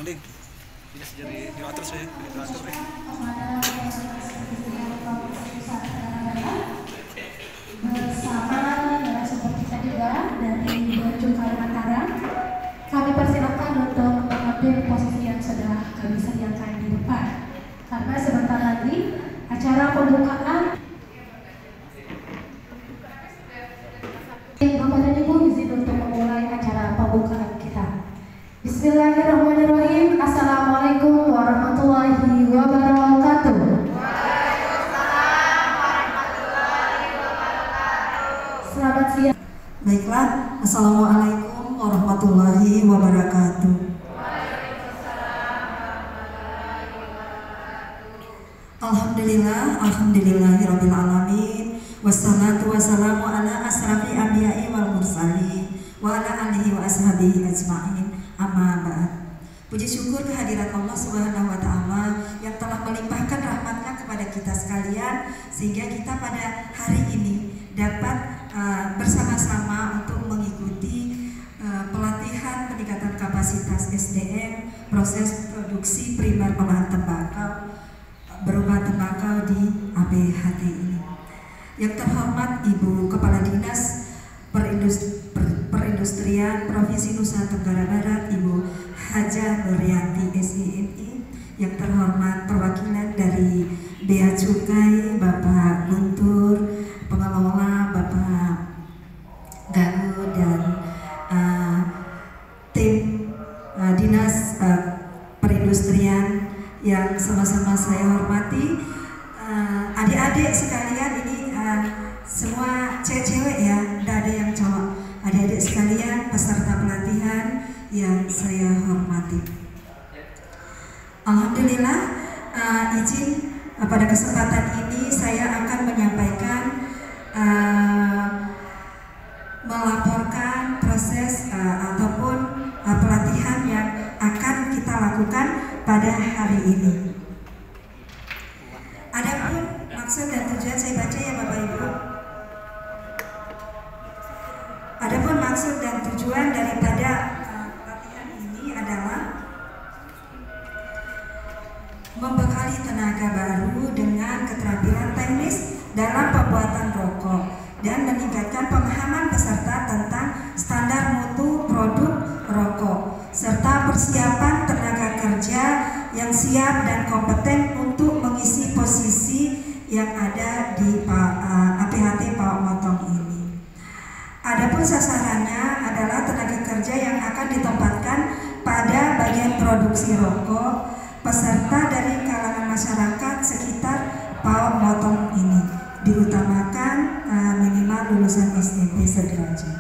Mending bisa jadi diatur saya, diatur deh. Bersama narasumber kita juga dari Bea Cukai Mataram, kami persilakan untuk mengambil posisi yang sudah kami sediakan di depan. Karena sebentar lagi acara pembukaan. Bapak dan Ibu izin untuk memulai acara pembukaan kita. Bismillahirrahmanirrahim. Assalamualaikum warahmatullahi wabarakatuh. Waalaikumsalam warahmatullahi wabarakatuh. Selamat siang. Baiklah, Assalamualaikum warahmatullahi wabarakatuh. Alhamdulillahirabbil alamin. Wassalatu wassalamu ala asrafi anbiya'i wal mursalin wa ala alihi wa ashabihi ajma'in. Amma ba'd. Puji syukur kehadirat Allah Subhanahu wa taala yang telah melimpahkan rahmatnya kepada kita sekalian sehingga kita pada hari ini dapat bersama-sama untuk mengikuti pelatihan peningkatan kapasitas SDM proses produksi primer pengolahan tembakau berupa tembakau di APHT ini. Yang terhormat Ibu Kepala Dinas Perindustrian Provinsi Nusa Tenggara Barat Ibu Hajah Nuryanti SIMI, yang terhormat perwakilan dari Bea Cukai Bapak Guntur, pengelola Bapak Galuh dan tim Dinas Perindustrian yang sama-sama saya hormati, adik-adik sekalian ini semua cewek-cewek ya, tidak ada yang cowok. Adik-adik sekalian peserta pelatihan yang saya hormati. Alhamdulillah, izin pada kesempatan ini saya akan menyampaikan melaporkan proses ataupun pelatihan yang akan kita lakukan pada hari ini. Adapun maksud dan tujuan, saya baca ya Bapak Ibu. Adapun maksud dan tujuan daripada pelatihan ini adalah membekali tenaga baru dengan keterampilan teknis dalam pembuatan rokok dan meningkatkan pemahaman peserta tentang standar mutu produk rokok serta persiapan tenaga kerja yang siap dan kompeten untuk mengisi posisi yang ada di APHT Pawak Motong ini. Adapun sasarannya adalah tenaga kerja yang akan ditempatkan pada bagian produksi rokok, peserta dari kalangan masyarakat sekitar Pawak Motong ini, diutamakan minimal lulusan SMP sederajat.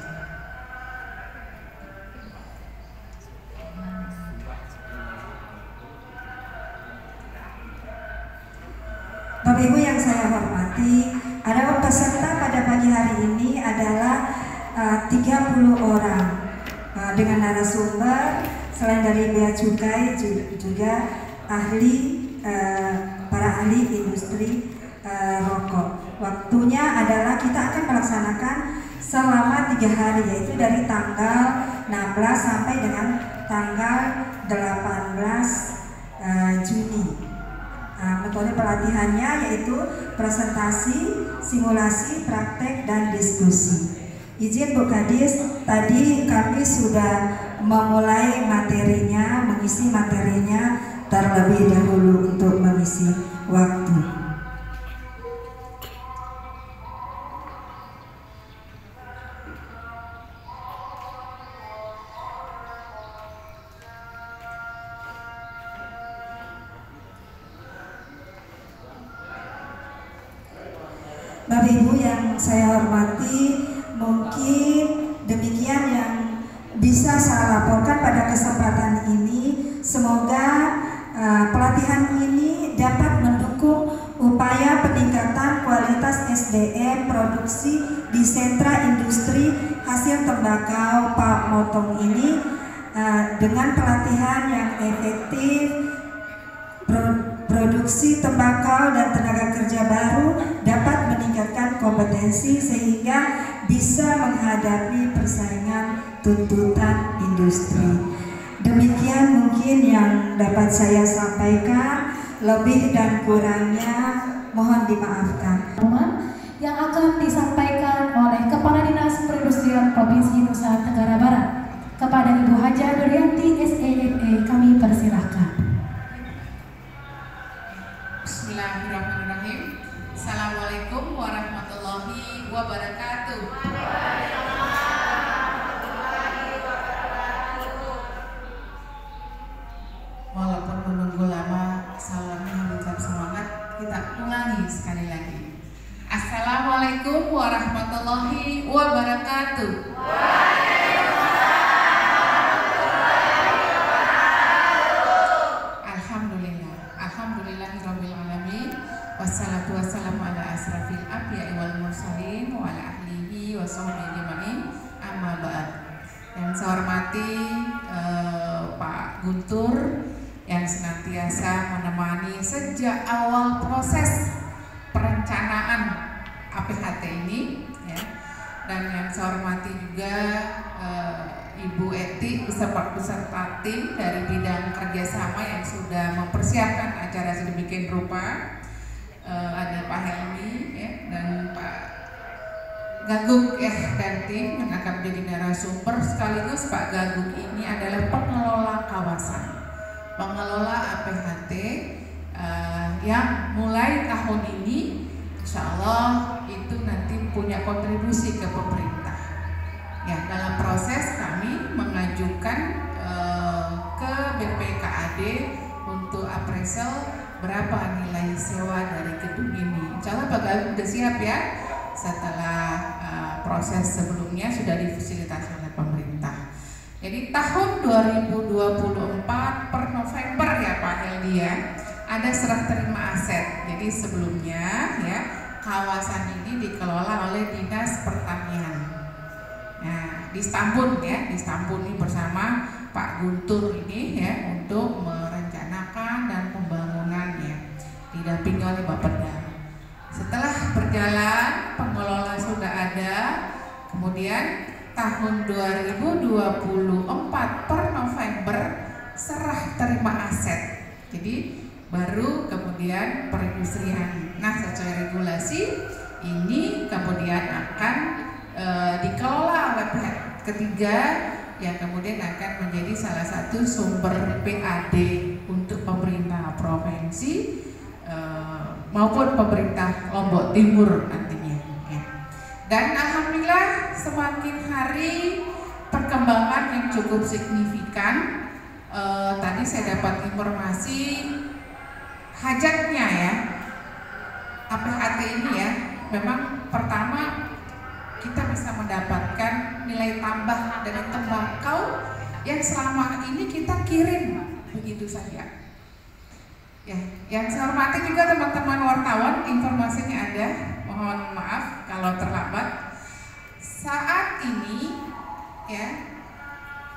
Bapak Ibu yang saya hormati, ada peserta pada pagi hari ini adalah 30 orang dengan narasumber selain dari Bea Cukai juga ahli para ahli industri rokok. Waktunya adalah kita akan melaksanakan selama 3 hari, yaitu dari tanggal 16 sampai dengan tanggal 18 Juni. Metode pelatihannya yaitu presentasi, simulasi, praktek, dan diskusi. Izin Bu Kadis, tadi kami sudah memulai materinya, mengisi materinya terlebih dahulu untuk mengisi waktu. Bapak Ibu yang saya hormati, mungkin demikian yang bisa saya laporkan pada kesempatan ini. Semoga pelatihan ini dapat mendukung upaya peningkatan kualitas SDM produksi di sentra industri hasil tembakau Pawak Motong ini dengan pelatihan yang efektif, produksi tembakau dan tenaga kerja baru dapat meningkatkan kompetensi sehingga bisa menghadapi persaingan tuntutan industri. Demikian mungkin yang dapat saya sampaikan, lebih dan kurangnya mohon dimaafkan. Yang akan disampaikan oleh Kepala Dinas Perindustrian Provinsi Nusa Tenggara Barat kepada Ibu Haja Nuryanti SEME, kami persilahkan. Bismillahirrahmanirrahim. Assalamualaikum warahmatullahi wabarakatuh. Walaupun menunggu lama, salamnya mengucap semangat, kita ulangi sekali lagi. Assalamualaikum warahmatullahi wabarakatuh. Alhamdulillah, alhamdulillahirabbil alamin. Wassalatu wassalamu ala asrafil anbiya'i wal mursalin wa ala ahlihi wa sahbihi ajmain. Amma ba'd. Yang saya hormati Pak Guntur yang senantiasa menemani sejak awal proses perencanaan APHT ini, ya. Dan yang saya hormati juga Ibu Eti beserta tim dari bidang kerjasama yang sudah mempersiapkan acara sedemikian rupa. Ada Pak Helmi, ya, dan Pak Gaguk, ya, dan tim yang akan menjadi narasumber. Sekaligus Pak Gaguk ini adalah pengelola kawasan, pengelola APHT yang mulai tahun ini insya Allah itu nanti punya kontribusi ke pemerintah. Ya, dalam proses kami mengajukan ke BPKAD untuk appraisal berapa nilai sewa dari gedung ini. Insya Allah Pak Gaguk sudah siap, ya, setelah proses sebelumnya sudah difasilitasi oleh pemerintah. Jadi tahun 2024 per November, ya Pak Heldi, ya, ada serah terima aset. Jadi sebelumnya, ya, kawasan ini dikelola oleh Dinas Pertanian. Nah, di Stambun, ya, di Stambun ini bersama Pak Guntur ini, ya, untuk merencanakan dan pembangunannya, didampingi oleh Bapeda. Setelah berjalan, pengelola sudah ada, kemudian tahun 2024 per November serah terima aset. Jadi baru kemudian perindustrian. Nah, sesuai regulasi ini kemudian akan dikelola oleh pihak ketiga yang kemudian akan menjadi salah satu sumber PAD untuk pemerintah provinsi maupun pemerintah Lombok Timur nantinya, ya. Dan alhamdulillah semakin hari perkembangan yang cukup signifikan. Tadi saya dapat informasi hajatnya, ya, APHT ini, ya, memang pertama kita bisa mendapatkan nilai tambah dari tembakau yang selama ini kita kirim begitu saja. Ya, yang saya hormati juga teman-teman wartawan, informasinya ada, mohon maaf kalau terlambat. Saat ini, ya,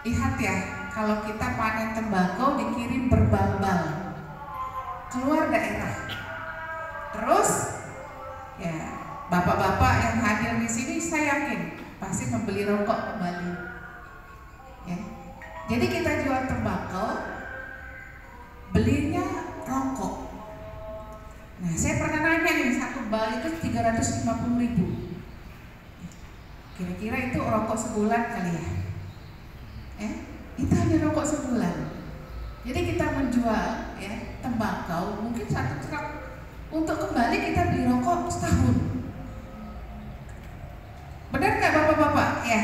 lihat, ya, kalau kita panen tembakau dikirim berbal-bal keluar daerah. Terus, ya, bapak-bapak yang hadir di sini saya yakin pasti membeli rokok kembali, ya. Jadi kita jual tembakau, belinya rokok. Nah, saya pernah nanya nih, satu bal itu 350.000. Kira-kira itu rokok sebulan kali, ya? Itu hanya rokok sebulan. Jadi kita menjual, ya, tembakau mungkin satu truk, untuk kembali kita beli rokok setahun. Benar nggak bapak-bapak? Ya,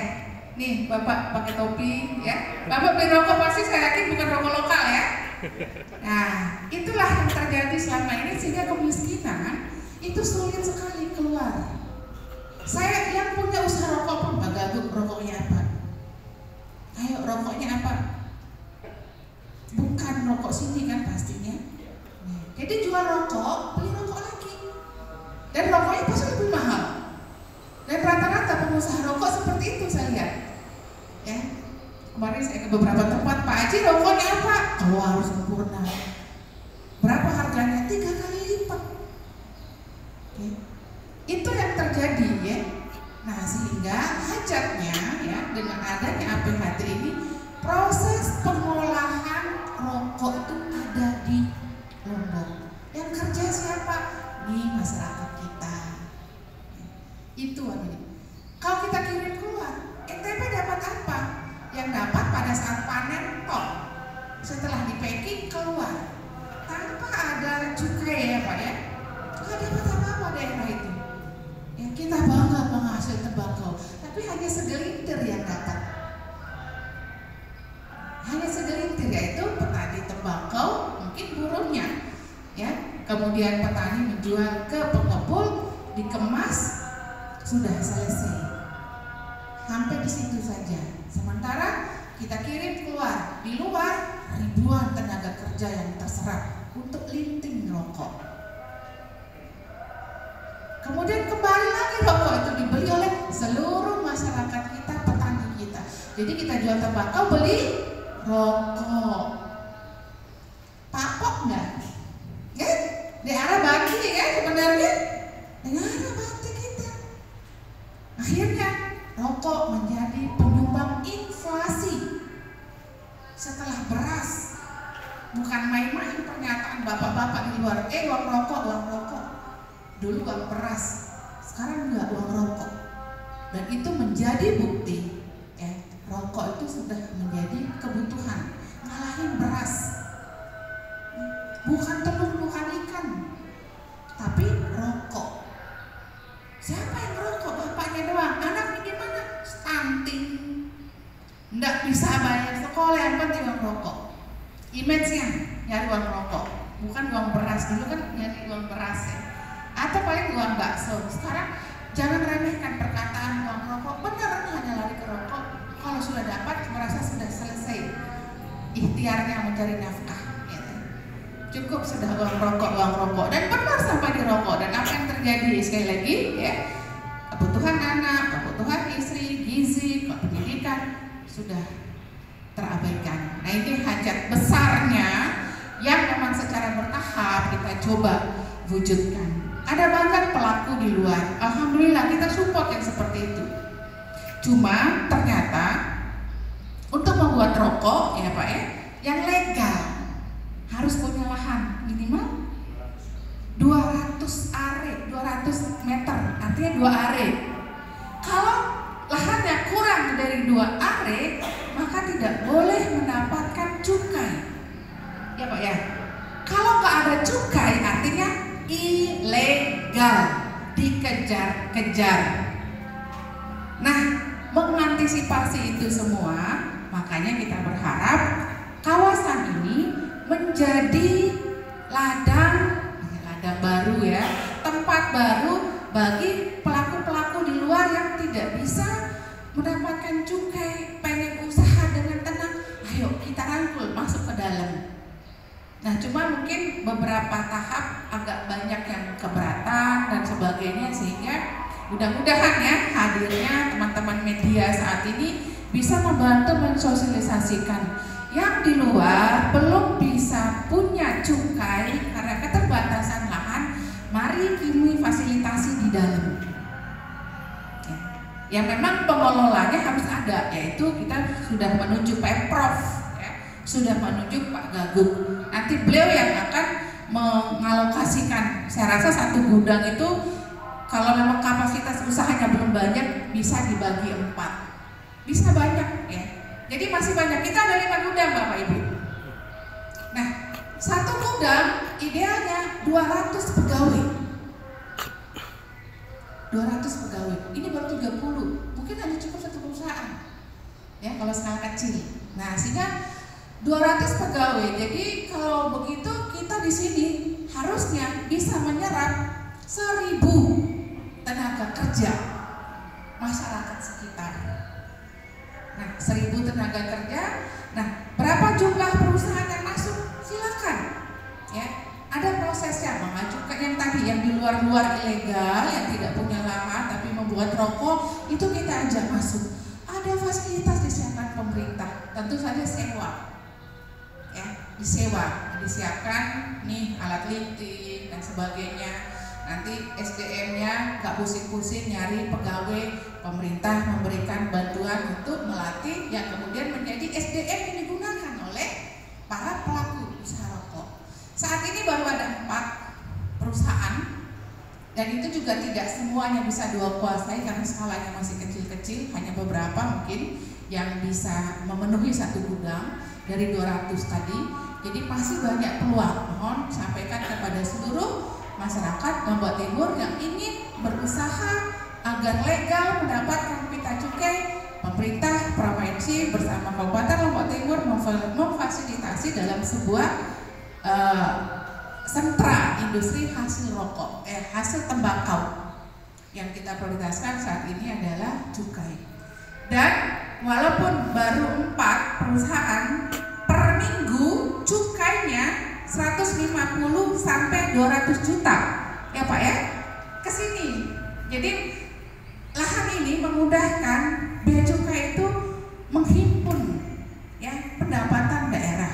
nih bapak pakai topi, ya, bapak beli rokok pasti saya yakin bukan rokok lokal, ya. Nah, itulah yang terjadi selama ini sehingga kemiskinan itu sulit sekali keluar. Saya yang punya usaha rokok pun, Pak Gaguk, rokoknya apa? Ayo, rokoknya apa? Bukan rokok sini kan pastinya. Jadi jual rokok, beli rokok lagi. Dan rokoknya pasti lebih mahal. Dan rata-rata pengusaha rokok seperti itu saya lihat. Ya. Kemarin saya ke beberapa tempat, Pak Haji rokoknya apa? Oh, harus sempurna. Berapa harganya? 3 kali lipat. Oke. Itu yang terjadi, ya. Nah, sehingga hajatnya, ya, dengan adanya APHT ini, proses pengelolaan Kalau kita kirim keluar, NTB dapat apa? Yang dapat pada saat panen tok, setelah di packing keluar tanpa ada cukai ya Pak ya, nggak dapat apa-apa daerah itu. Ya, kita bangga penghasil tembakau, tapi hanya segelintir yang dapat. Hanya segelintir, yaitu petani tembakau, mungkin buruhnya, ya. Kemudian petani menjual ke pengepul, dikemas, sudah selesai. Sampai di situ saja. Sementara kita kirim keluar, di luar ribuan tenaga kerja yang terserap untuk linting rokok. Kemudian kembali lagi rokok itu dibeli oleh seluruh masyarakat kita, petani kita. Jadi kita jual tembakau, beli rokok. Pakok enggak? Ya, daerah bagi ya sebenarnya. Daerah bagi kita. Akhirnya rokok menjadi penyumbang inflasi. Setelah beras, bukan main-main pernyataan bapak-bapak di luar, uang rokok, uang rokok. Dulu uang beras, sekarang enggak, uang rokok. Dan itu menjadi bukti ya, rokok itu sudah menjadi kebutuhan, ngalahin beras. Bukan telur, bukan ikan, tapi rokok. Siapa yang rokok? Bapaknya doang. Anaknya gimana? Stunting, nggak bisa bayar sekolah, yang penting uang rokok. Image-nya nyari uang rokok, bukan uang beras. Dulu kan nyari uang beras ya, atau paling uang bakso. Sekarang jangan remehkan perkataan uang rokok. Benar, hanya lari ke rokok. Kalau sudah dapat, merasa sudah selesai ikhtiarnya mencari nafkah. Gitu. Cukup sudah uang rokok, dan benar sampai di rokok. Dan apa yang terjadi sekali lagi ya, kebutuhan anak, kebutuhan istri, gizi, pendidikan sudah terabaikan. Nah ini hajat besarnya yang memang secara bertahap kita coba wujudkan. Ada banyak pelaku di luar, alhamdulillah kita support yang seperti itu. Cuma ternyata untuk membuat rokok ya Pak ya, yang legal harus punya lahan minimal 200 are, 200 meter, artinya 2 are. Kalau lahannya kurang dari 2 are, maka tidak boleh mendapatkan cukai. Ya Pak ya. Kalau nggak ada cukai, artinya ilegal, dikejar-kejar. Nah, mengantisipasi itu semua, makanya kita berharap kawasan ini menjadi ladang baru ya, tempat baru bagi pelaku-pelaku di luar yang tidak bisa mendapatkan cukai, pengen usaha dengan tenang, ayo kita rangkul masuk ke dalam. Nah cuma mungkin beberapa tahap agak banyak yang keberatan dan sebagainya, sehingga mudah-mudahan ya hadirnya teman-teman media saat ini bisa membantu mensosialisasikan yang di luar belum bisa punya cukai karena keterbatasan lahan. Mari kini fasilitasi di dalam. Yang memang pengelolanya harus ada, yaitu kita sudah menunjuk Pemprov, ya, sudah menunjuk Pak Gaguk. Nanti beliau yang akan mengalokasikan. Saya rasa satu gudang itu kalau memang kapasitas usahanya belum banyak, bisa dibagi 4, bisa banyak ya. Jadi masih banyak. Kita ada 5 gudang Bapak Ibu. Nah, satu gudang idealnya 200 pegawai. 200 pegawai. Ini baru 30. Mungkin hanya cukup satu perusahaan. Ya, kalau skala kecil. Nah, sehingga 200 pegawai. Jadi kalau begitu kita di sini harusnya bisa menyerap 1000 tenaga kerja masyarakat sekitar. Nah, 1000 tenaga kerja. Nah, berapa jumlah perusahaan yang masuk? Silakan. Ya, ada prosesnya, mengajukan yang tadi yang di luar-luar ilegal, yang tidak punya lahan tapi membuat rokok, itu kita ajak masuk. Ada fasilitas disiapkan pemerintah, tentu saja sewa. Ya, disewa, disiapkan nih alat linting dan sebagainya. Nanti SDM-nya nggak pusing-pusing nyari pegawai, pemerintah memberikan bantuan untuk melatih yang kemudian menjadi SDM yang digunakan oleh para pelaku usaha rokok. Saat ini baru ada 4 perusahaan, dan itu juga tidak semuanya bisa dua kuasai karena skalanya masih kecil kecil, hanya beberapa mungkin yang bisa memenuhi satu gudang dari 200 tadi. Jadi masih banyak peluang. Mohon sampaikan kepada seluruh masyarakat Lombok Timur yang ingin berusaha agar legal mendapatkan pita cukai. Pemerintah provinsi bersama Kabupaten Lombok Timur memfasilitasi dalam sebuah sentra industri hasil rokok, hasil tembakau. Yang kita prioritaskan saat ini adalah cukai. Dan walaupun baru 4 perusahaan, per minggu cukainya 150 sampai 200 juta ya Pak ya ke sini. Jadi lahan ini memudahkan bea cukai itu menghimpun ya pendapatan daerah.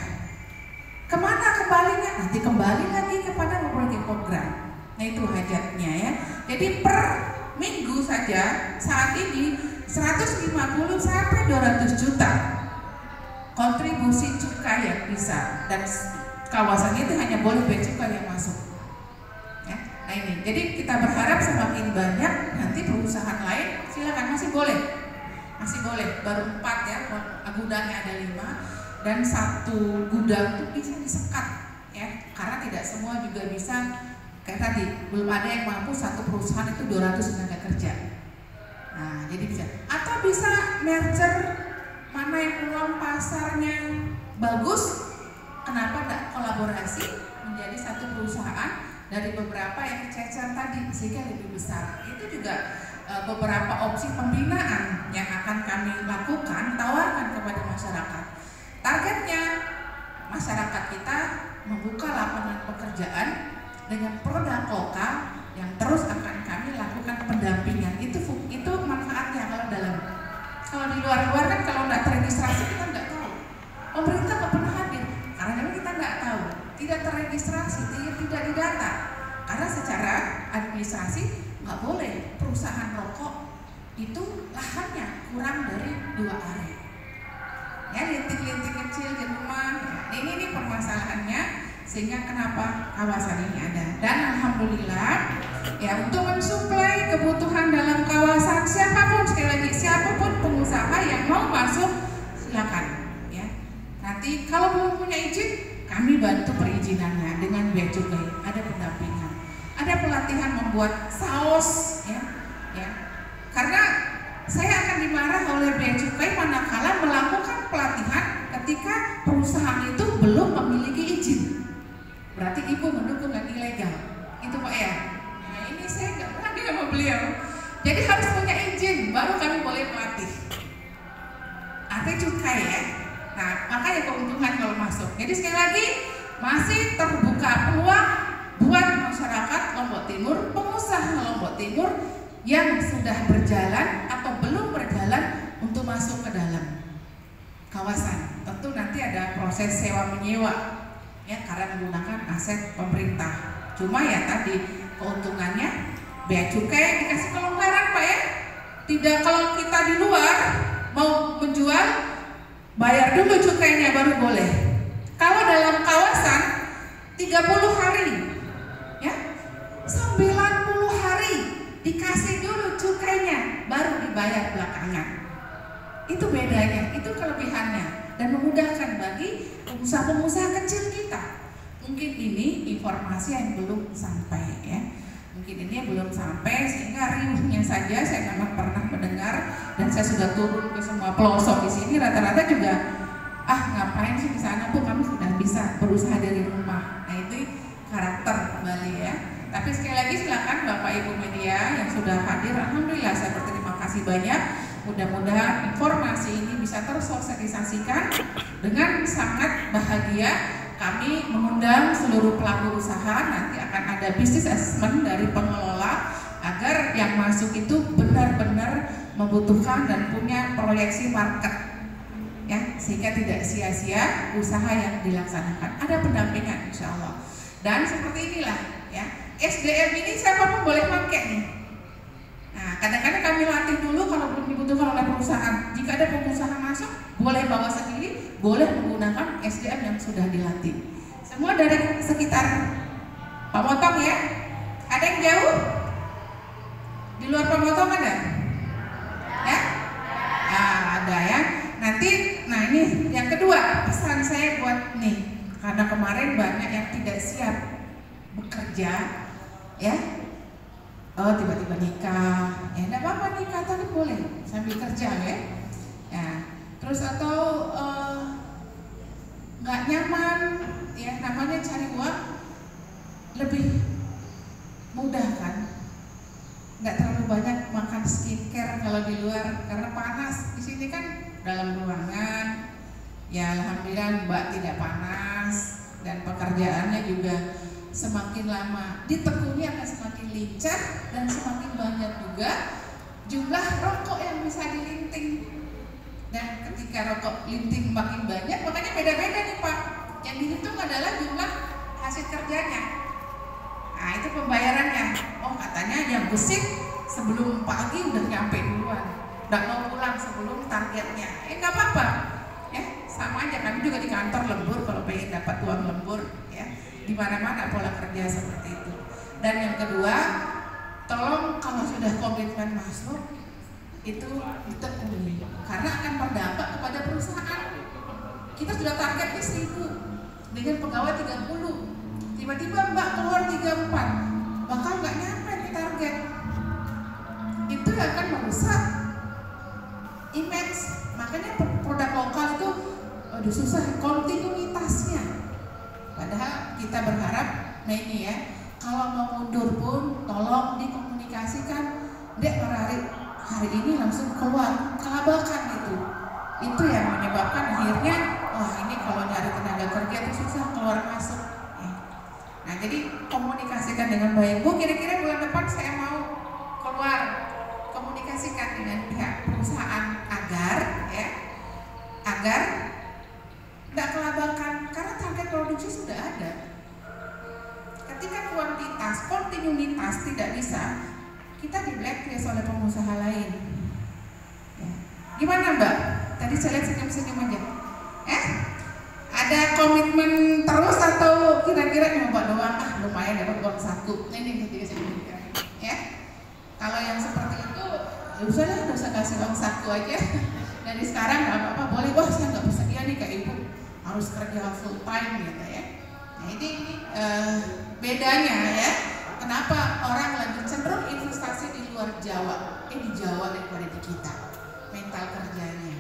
Kemana kembalinya? Nanti kembali lagi kepada berbagai program. Nah itu hajatnya ya. Jadi per minggu saja saat ini 150 sampai 200 juta kontribusi cukai yang bisa, dan kawasan itu hanya boleh bea cukai yang masuk. Ya, nah ini, jadi kita berharap semakin banyak nanti perusahaan lain silakan masih boleh, baru 4 ya, gudangnya ada 5 dan 1 gudang itu bisa disekat ya, karena tidak semua juga bisa kayak tadi, belum ada yang mampu satu perusahaan itu 200 tenaga kerja. Nah, jadi bisa, atau bisa merger. Mana yang peluang pasarnya bagus, kenapa tidak kolaborasi menjadi satu perusahaan dari beberapa yang cecer tadi sehingga lebih besar. Itu juga beberapa opsi pembinaan yang akan kami lakukan, tawarkan kepada masyarakat. Targetnya masyarakat kita membuka lapangan pekerjaan dengan produk lokal yang terus akan kami lakukan pendampingan. Itu manfaatnya kalau dalam. Kalau di luar-luar kan kalau nggak terregistrasi kita nggak tahu. Pemerintah nggak pernah hadir karena memang kita nggak tahu, tidak terregistrasi, tidak didata. Karena secara administrasi nggak boleh perusahaan rokok itu lahannya kurang dari 2 area. Ya linting-linting kecil di rumah. Ini permasalahannya sehingga kenapa kawasan ini ada. Dan alhamdulillah ya untuk mensuplai kebutuhan dalam kawasan siapapun, sekali lagi siapapun pengusaha yang mau masuk silakan ya. Nanti kalau belum punya izin kami bantu perizinannya dengan bea cukai, ada pendampingan, ada pelatihan membuat saus ya. Karena saya akan dimarah oleh bea cukai manakala melakukan pelatihan ketika perusahaan itu belum memiliki izin. Berarti ibu mendukung yang ilegal, itu Pak ya. Nah ini saya nggak pernah sama beliau. Jadi harus punya izin baru kami boleh melatih. Artinya cukai ya. Nah makanya keuntungan kalau masuk. Jadi sekali lagi masih terbuka peluang buat masyarakat Lombok Timur, pengusaha Lombok Timur yang sudah berjalan atau belum berjalan untuk masuk ke dalam kawasan. Tentu nanti ada proses sewa menyewa ya karena menggunakan aset pemerintah. Cuma ya tadi keuntungannya bea cukai dikasih kelonggaran Pak ya. Tidak kalau kita di luar mau menjual bayar dulu cukainya baru boleh. Kalau dalam kawasan 30 hari ya 90 hari dikasih dulu cukainya baru dibayar belakangan. Itu bedanya, itu kelebihannya dan memudahkan bagi pengusaha-pengusaha kecil kita. Mungkin ini informasi yang belum sampai ya. Mungkin ini belum sampai sehingga riuhnya saja saya memang pernah mendengar dan saya sudah turun ke semua pelosok di sini rata-rata juga ngapain sih di sana tuh kami sudah bisa berusaha dari rumah. Nah itu karakter kembali ya. Tapi sekali lagi silakan Bapak Ibu media yang sudah hadir, alhamdulillah saya berterima kasih banyak. Mudah-mudahan informasi ini bisa tersosialisasikan. Dengan sangat bahagia kami mengundang seluruh pelaku usaha, nanti akan ada business assessment dari pengelola agar yang masuk itu benar-benar membutuhkan dan punya proyeksi market ya, sehingga tidak sia-sia usaha yang dilaksanakan. Ada pendampingan insya Allah. Dan seperti inilah ya, SDM ini siapapun boleh pakai nih. Nah, kadang-kadang kami latih dulu kalau belum dibutuhkan oleh perusahaan. Jika ada pengusaha masuk, boleh bawa sendiri, boleh menggunakan SDM yang sudah dilatih. Semua dari sekitar Pamotong ya. Ada yang jauh? Di luar Pamotong ada? Ya? pesan saya buat nih, karena kemarin banyak yang tidak siap bekerja, ya. Oh, tiba-tiba nikah, ya enggak apa-apa nikah tapi boleh sambil kerja ya. Ya, terus atau nggak nyaman, ya namanya cari uang lebih mudah kan, nggak terlalu banyak makan skincare kalau di luar karena panas. Di sini kan dalam ruangan, ya alhamdulillah Mbak tidak panas dan pekerjaannya juga semakin lama ditekuni akan semakin lincah dan semakin banyak juga jumlah rokok yang bisa dilinting. Dan ketika rokok linting makin banyak, makanya beda-beda nih Pak. Yang dihitung adalah jumlah hasil kerjanya. Nah itu pembayarannya. Oh katanya yang gesit sebelum pagi udah nyampe duluan, nggak mau pulang sebelum targetnya. Nggak apa-apa, ya sama aja. Kami juga di kantor lembur kalau pengen dapat uang lembur, ya di mana-mana pola kerja seperti itu. Dan yang kedua, tolong kalau sudah komitmen masuk itu ditekuni karena akan berdampak kepada perusahaan. Kita sudah targetnya 1000 dengan pegawai 30, tiba-tiba Mbak keluar 34, bakal nggak nyampe di target. Itu akan merusak image. Makanya produk lokal itu aduh susah kontinuitasnya. Padahal kita berharap, nah ini ya, kalau mau mundur pun tolong dikomunikasikan. Dek hari ini langsung keluar, kelabakan itu. Itu yang menyebabkan akhirnya, wah ini kalau nyari tenaga kerja itu susah keluar masuk. Ya. Nah jadi komunikasikan dengan baik. Bu kira-kira bulan depan saya mau keluar, komunikasikan dengan pihak perusahaan agar tidak kelabakan karena target produksi sudah ada. Ketika kuantitas, kontinuitas tidak bisa, kita di blacklist oleh pengusaha lain. Ya. Gimana Mbak? Tadi saya lihat senyum-senyum aja. Ada komitmen terus atau kira-kira nyoba doang? Lumayan dapat uang saku. Ini saya berikan. Ya. Kalau yang seperti itu, ya usahlah, nggak usah kasih uang saku aja. Dari sekarang nggak apa-apa, boleh. Wah saya nggak bersedia nih Kak Ibu, harus kerja full time gitu ya. Nah ini bedanya ya. Kenapa orang lebih cenderung investasi di luar Jawa, di Jawa daripada di kita, mental kerjanya,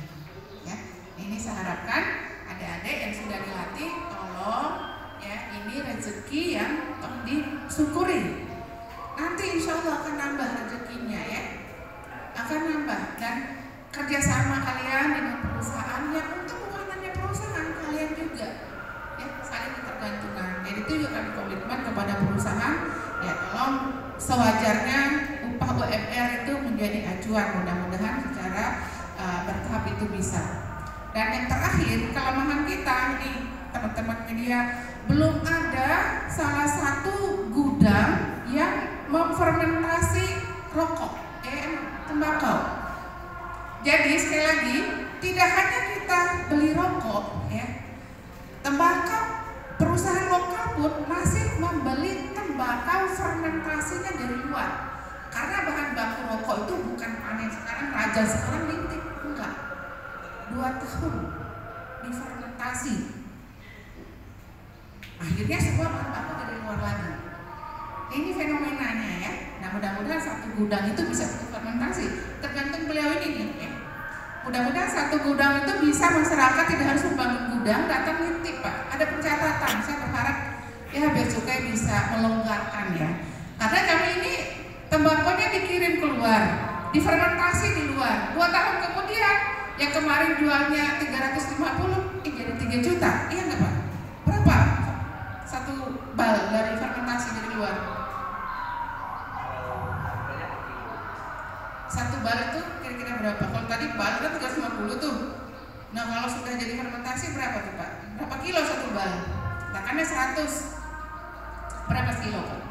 ya. Ini saya harapkan adik-adik yang sudah dilatih, tolong ya ini rezeki yang disyukuri. Nanti insya Allah akan nambah rezekinya ya, akan nambah dan kerjasama kalian dengan perusahaan yang untuk bukan hanya perusahaan kalian juga, ya saling ketergantungan. Jadi itu juga kami komitmen kepada perusahaan. Ya, tolong sewajarnya upah UMR itu menjadi acuan, mudah-mudahan secara bertahap itu bisa. Dan yang terakhir, kelemahan kita ini teman-teman media, belum ada salah satu gudang yang memfermentasi rokok, tembakau. Jadi sekali lagi, tidak hanya kita beli rokok, ya, tembakau, perusahaan lokal pun masih membeli tembakau fermentasinya dari luar. Karena bahan baku rokok itu bukan panen sekarang, raja sekarang linting, enggak. 2 tahun difermentasi. Akhirnya semua bahan baku dari luar lagi. Ini fenomenanya ya. Nah mudah-mudahan satu gudang itu bisa fermentasi. Tergantung beliau ini nih ya. Mudah-mudahan satu gudang itu bisa, masyarakat tidak harus membangun gudang, datang nitip Pak. Ada pencatatan. Saya berharap ya Bea Cukai bisa melonggarkan ya. Karena kami ini tembakonya dikirim keluar, difermentasi di luar. 2 tahun kemudian yang kemarin jualnya 350 jadi 3 juta. Iya nggak Pak? Berapa satu bal dari fermentasi dari luar? Satu bal itu kira-kira berapa? Kalau tadi bal kan 350 tuh. Nah kalau sudah jadi fermentasi berapa tuh Pak? Berapa kilo satu bal? Makannya 100. Berapa kilo Pak?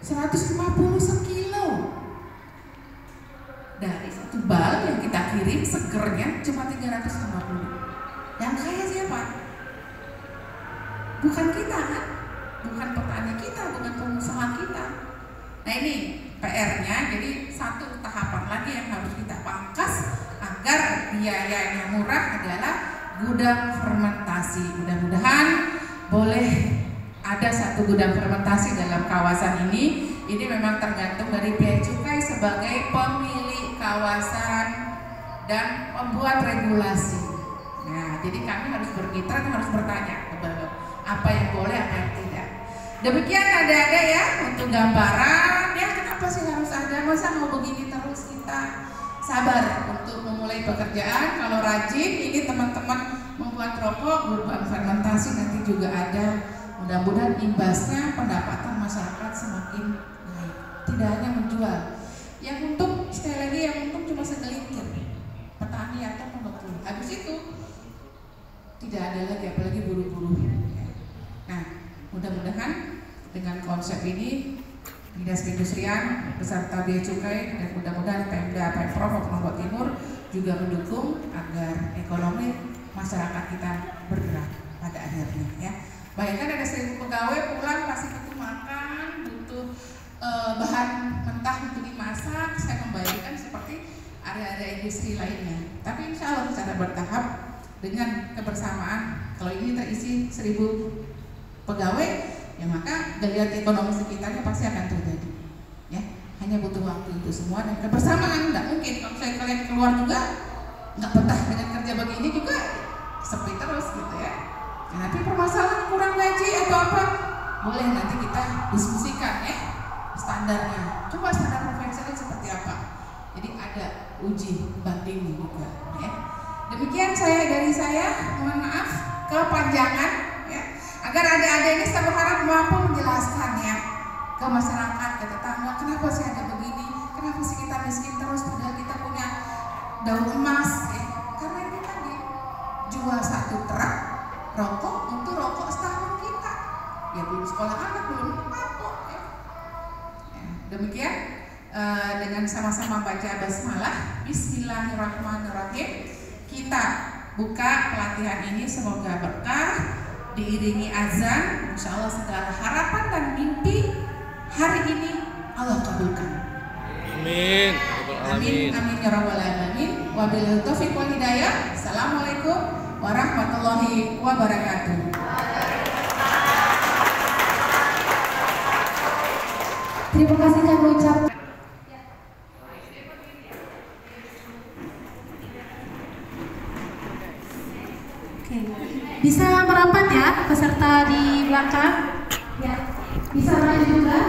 150 sekilo. Dari satu bal yang kita kirim segernya cuma 350. Yang kaya siapa? Bukan kita kan? Bukan petani kita, bukan pengusaha kita. Nah ini PR-nya, jadi satu tahapan lagi yang harus kita pangkas agar biayanya murah adalah gudang fermentasi. Mudah-mudahan boleh ada satu gudang fermentasi dalam kawasan ini. Ini memang tergantung dari Bea Cukai sebagai pemilik kawasan dan membuat regulasi. Nah, jadi kami harus bermitra dan harus bertanya kepada apa yang boleh, apa yang tidak. Demikian adik-adik ya untuk gambaran ya, kenapa sih harus ada, masa mau begini terus. Kita sabar untuk memulai pekerjaan. Kalau rajin ini teman-teman membuat rokok, gudang fermentasi nanti juga ada. Mudah-mudahan imbasnya pendapatan masyarakat semakin naik. Tidak hanya menjual. Yang untung, sekali lagi yang untung cuma segelintir. Petani atau pengepul. Habis itu tidak ada lagi, apalagi buru-buru. Nah, mudah-mudahan dengan konsep ini Dinas Perindustrian beserta Bea Cukai dan mudah-mudahan Pemda, Pemprov Lombok Timur juga mendukung agar ekonomi masyarakat kita bergerak pada akhirnya ya. Bayangkan ada 1000 pegawai pulang pasti butuh makan, butuh bahan mentah untuk dimasak. Saya membayangkan seperti area-area industri lainnya. Tapi insya Allah secara bertahap dengan kebersamaan, kalau ini terisi 1000 pegawai, ya maka geliat ekonomi sekitarnya pasti akan terjadi. Ya, hanya butuh waktu itu semua dan kebersamaan. Tidak mungkin kalau saya kalian keluar juga nggak betah dengan kerja begini juga sepi terus gitu ya. Nah, tapi permasalahan kurang gaji atau apa, boleh nanti kita diskusikan ya standarnya. Coba standar profesional seperti apa. Jadi ada uji bandingnya juga ya. Demikian dari saya, mohon maaf kepanjangan ya. Agar adik-adik ini saya berharap mampu menjelaskan ya ke masyarakat, ke tetangga, kenapa sih ada begini, kenapa sih kita miskin terus padahal kita punya daun emas ya. Karena ini tadi jual 1 truk rokok untuk rokok setahun kita ya, belum sekolah anak, belum mampu ya. Demikian dengan sama-sama baca basmalah Bismillahirrahmanirrahim kita buka pelatihan ini, semoga berkah diiringi azan, insya Allah segala harapan dan mimpi hari ini Allah kabulkan. Amin. Amin. Amin ya rabbal alamin. Wabillahi taufiq wal hidayah. Assalamualaikum warahmatullahi wabarakatuh. Terima kasih kami ucapkan. Bisa merapat ya peserta di belakang. Ya, bisa maju juga.